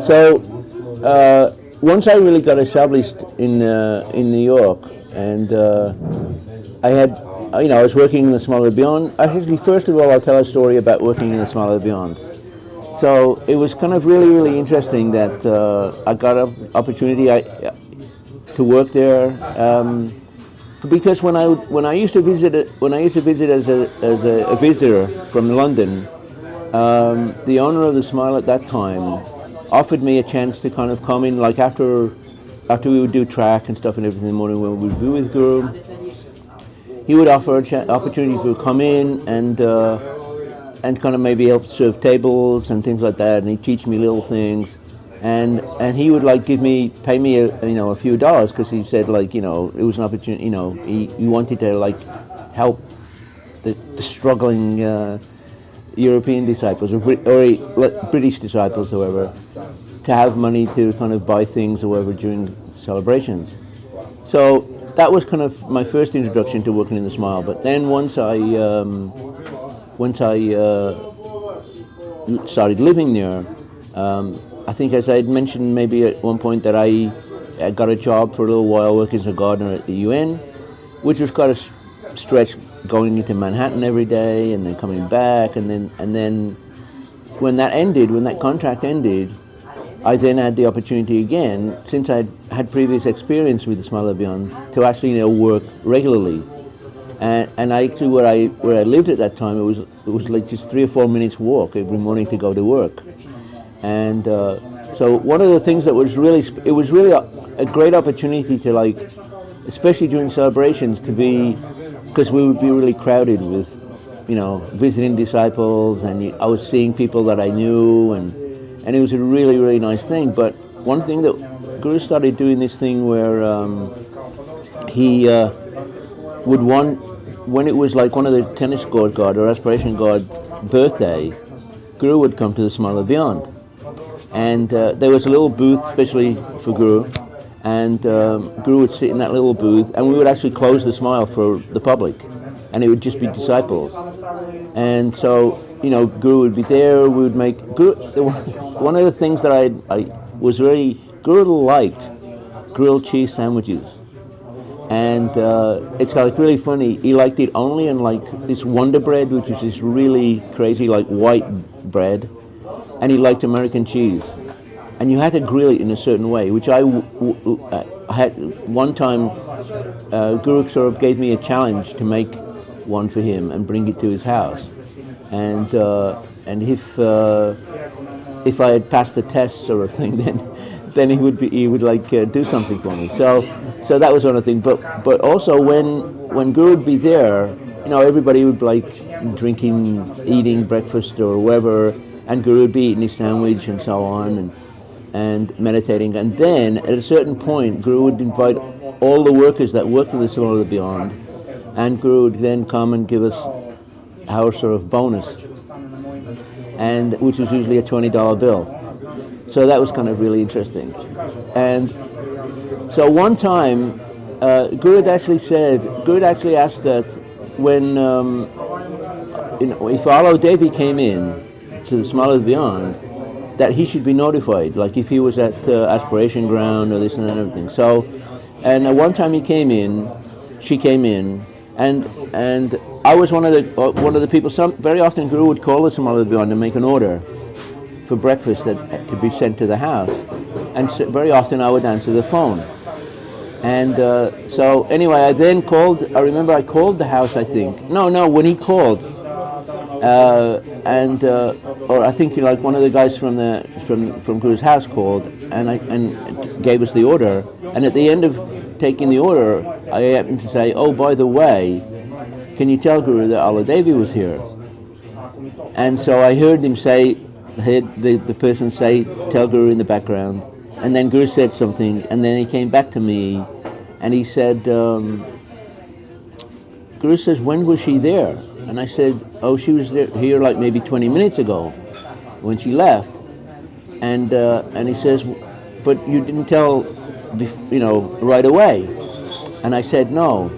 So once I really got established in New York, and I had, I was working in the Smaller Beyond. Actually, first of all, I'll tell a story about working in the Smaller Beyond. So it was kind of really, really interesting that I got an opportunity to work there. Because when I used to visit as a visitor from London, the owner of the Smile at that time offered me a chance to kind of come in, like after we would do track and stuff and everything in the morning when we would be with Guru. He would offer an opportunity to come in and kind of maybe help serve tables and things like that, and he'd teach me little things. And he would like pay me a few dollars, because he said, like, it was an opportunity. He wanted to like help the struggling European disciples, or British disciples, however, to have money to kind of buy things or whatever during celebrations. So that was kind of my first introduction to working in the Smile. But then once I started living there. I think, as I had mentioned maybe at one point, that I got a job for a little while working as a gardener at the UN, which was quite a stretch, going into Manhattan every day and then coming back, and then when that contract ended, I then had the opportunity again, since I had previous experience with the Smaller Beyond, to actually work regularly. And I actually, where I lived at that time, it was like just 3 or 4 minutes walk every morning to go to work. And so one of the things that was really, it was really a great opportunity to, like, especially during celebrations, to be, because we would be really crowded with, visiting disciples, and I was seeing people that I knew, and it was a really, really nice thing. But one thing that Guru started doing, this thing where he would when it was like one of the tennis court god or aspiration god birthday, Guru would come to the Smaller Beyond. And there was a little booth especially for Guru, and Guru would sit in that little booth, and we would actually close the Smile for the public, and it would just be disciples. And so, Guru would be there. We would make one of the things that I was very, Guru liked grilled cheese sandwiches, and it's like really funny. He liked it only in like this Wonder Bread, which is this really crazy like white bread. And he liked American cheese, and you had to grill it in a certain way, which I had one time. Guru sort of gave me a challenge to make one for him and bring it to his house, and if I had passed the test sort of thing, then he would like do something for me. So that was one of the things. But also when Guru would be there, everybody would like eating breakfast or whatever. And Guru would be eating his sandwich and so on, and meditating. And then at a certain point, Guru would invite all the workers that work in the Smaller Beyond, and Guru would then come and give us our sort of bonus, and which was usually a $20 bill. So that was kind of really interesting. And so one time, Guru had actually asked that when if Alo Devi came in to the Smaller Beyond, that he should be notified, like if he was at Aspiration Ground or this and that and everything. So, and one time she came in, and I was one of the people. Very often Guru would call the Smaller Beyond to make an order for breakfast that to be sent to the house, and so very often I would answer the phone. And so anyway, I remember I called the house. I think when he called. Or I think one of the guys from Guru's house called and gave us the order, and at the end of taking the order, I happened to say, "Oh, by the way, can you tell Guru that Alo Devi was here?" And so I heard him say, the person say, "Tell Guru," in the background, and then Guru said something, and then he came back to me, and he said, Guru says, "When was she there?" And I said, "Oh, she was here like maybe 20 minutes ago when she left." And he says, "But you didn't tell, right away." And I said, "No."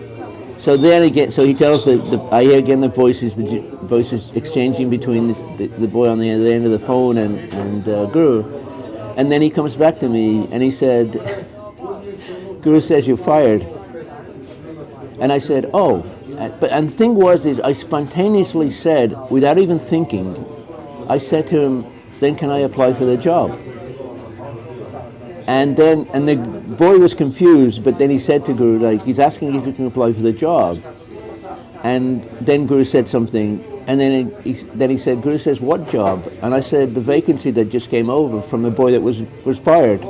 So then again, so he tells I hear again the voices exchanging between the boy on the other end of the phone and Guru. And then he comes back to me and he said, Guru says you're fired. And I said, oh. And the thing was, is I spontaneously said, without even thinking, I said to him, then can I apply for the job? And the boy was confused, but then he said to Guru, like, he's asking if you can apply for the job. And then Guru said something, and then he said, Guru says, what job? And I said, the vacancy that just came over from the boy that was fired.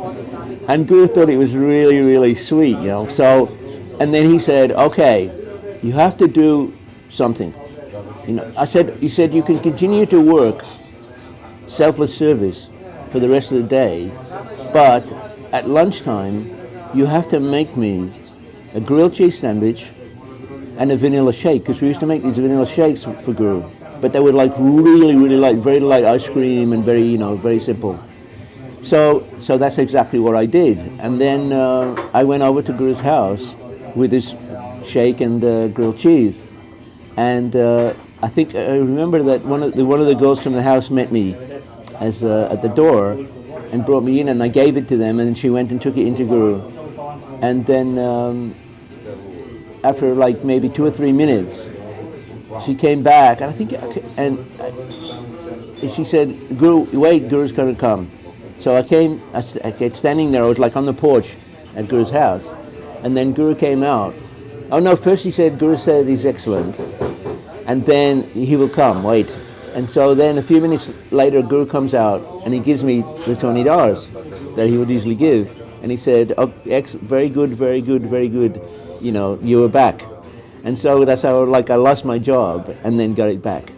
And Guru thought it was really, really sweet, you know. So, and then he said, okay, you have to do something. You know, he said, you can continue to work selfless service for the rest of the day, but at lunchtime, you have to make me a grilled cheese sandwich and a vanilla shake, because we used to make these vanilla shakes for Guru, but they were like really, really light, very light ice cream and very, you know, very simple. So that's exactly what I did. And then I went over to Guru's house with this shake and grilled cheese. And I think I remember that one of the girls from the house met me as at the door and brought me in, and I gave it to them, and then she went and took it into Guru. And then after like maybe 2 or 3 minutes, she came back, and I think, and she said, Guru, wait, Guru's going to come. So I kept standing there. I was like on the porch at Guru's house, and then Guru came out. Oh no, first he said, Guru said he's excellent, and then he will come, wait. And so then a few minutes later, Guru comes out, and he gives me the $20 that he would usually give. And he said, oh, very good, very good, very good. You know, you were back. And so that's how, like, I lost my job and then got it back.